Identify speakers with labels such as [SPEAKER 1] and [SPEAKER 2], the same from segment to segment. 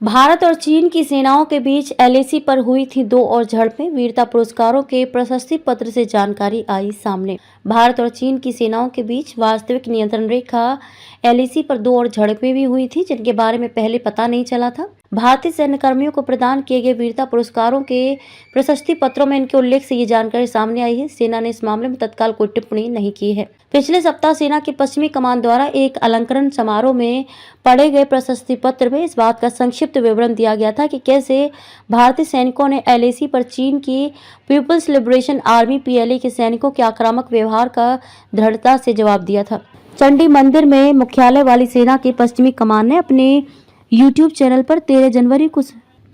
[SPEAKER 1] भारत और चीन की सेनाओं के बीच एलएसी पर हुई थी दो और झड़पें। वीरता पुरस्कारों के प्रशस्ति पत्र से जानकारी आई सामने। भारत और चीन की सेनाओं के बीच वास्तविक नियंत्रण रेखा एलएसी पर दो और झड़पें भी हुई थी, जिनके बारे में पहले पता नहीं चला था। भारतीय सैन्य कर्मियों को प्रदान किए गए वीरता पुरस्कारों के प्रशस्ति पत्रों में इनके उल्लेख से ये जानकारी सामने आई है। सेना ने इस मामले में तत्काल कोई टिप्पणी नहीं की है। पिछले सप्ताह सेना की पश्चिमी कमान द्वारा एक अलंकरण समारोह में पढ़े गए प्रशस्ति पत्र में इस बात का संक्षिप्त विवरण दिया गया था कि कैसे भारतीय सैनिकों ने एलएसी पर चीन की पीपुल्स लिबरेशन आर्मी पीएलए के सैनिकों के आक्रामक व्यवहार का दृढ़ता से जवाब दिया था। चंडी मंदिर में मुख्यालय वाली सेना की पश्चिमी कमान ने अपने यूट्यूब चैनल पर 13 जनवरी को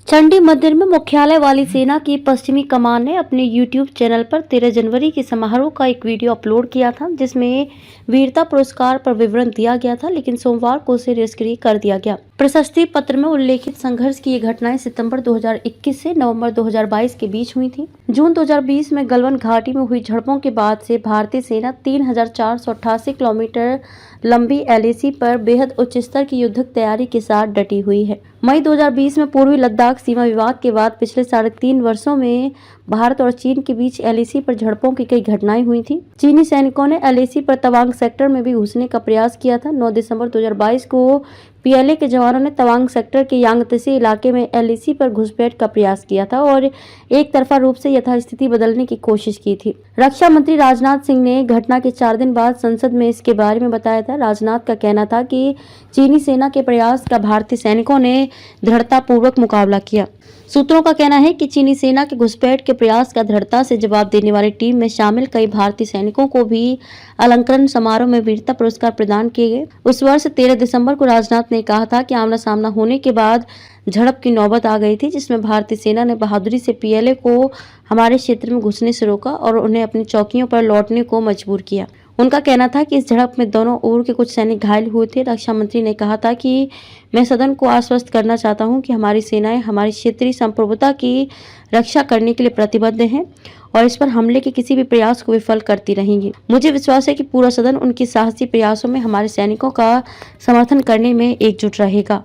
[SPEAKER 1] चंडी मंदिर में मुख्यालय वाली सेना की पश्चिमी कमान ने अपने यूट्यूब चैनल पर 13 जनवरी के समारोह का एक वीडियो अपलोड किया था, जिसमें वीरता पुरस्कार पर विवरण दिया गया था, लेकिन सोमवार को उसे निष्क्रिय कर दिया गया। प्रशस्ति पत्र में उल्लेखित संघर्ष की ये घटनाएं सितंबर 2021 से नवंबर 2022 के बीच हुई थी। जून 2020 में गलवान घाटी में हुई झड़पों के बाद से भारतीय सेना 3488 किलोमीटर लंबी एलएसी पर बेहद उच्च स्तर की युद्धक तैयारी के साथ डटी हुई है। मई 2020 में पूर्वी लद्दाख सीमा विवाद के बाद पिछले 3.5 वर्षों में भारत और चीन के बीच एलएसी पर झड़पों की कई घटनाएं हुई थी। चीनी सैनिकों ने एलएसी पर तवांग सेक्टर में भी घुसने का प्रयास किया था। 9 दिसंबर 2022 को पीएलए के जवानों ने तवांग सेक्टर के यांगत्से इलाके में एलएसी पर घुसपैठ का प्रयास किया था और एक तरफा रूप से यथास्थिति बदलने की कोशिश की थी। रक्षा मंत्री राजनाथ सिंह ने घटना के 4 दिन बाद संसद में इसके बारे में बताया था। राजनाथ का कहना था कि चीनी सेना के प्रयास का भारतीय सैनिकों ने दृढ़तापूर्वक मुकाबला किया। सूत्रों का कहना है कि चीनी सेना के घुसपैठ के प्रयास का दृढ़ता से जवाब देने वाली टीम में शामिल कई भारतीय सैनिकों को भी अलंकरण समारोह में वीरता पुरस्कार प्रदान किए गए। उस वर्ष 13 दिसंबर को राजनाथ ने कहा था कि आमना सामना होने के बाद झड़प की नौबत आ गई थी, जिसमें भारतीय सेना ने बहादुरी से पीएलए को हमारे क्षेत्र में घुसने से रोका और उन्हें अपनी चौकियों पर लौटने को मजबूर किया। उनका कहना था कि इस झड़प में दोनों ओर के कुछ सैनिक घायल हुए थे। रक्षा मंत्री ने कहा था कि मैं सदन को आश्वस्त करना चाहता हूं कि हमारी सेनाएं हमारी क्षेत्रीय संप्रभुता की रक्षा करने के लिए प्रतिबद्ध हैं और इस पर हमले के किसी भी प्रयास को विफल करती रहेंगी। मुझे विश्वास है कि पूरा सदन उनके साहसी प्रयासों में हमारे सैनिकों का समर्थन करने में एकजुट रहेगा।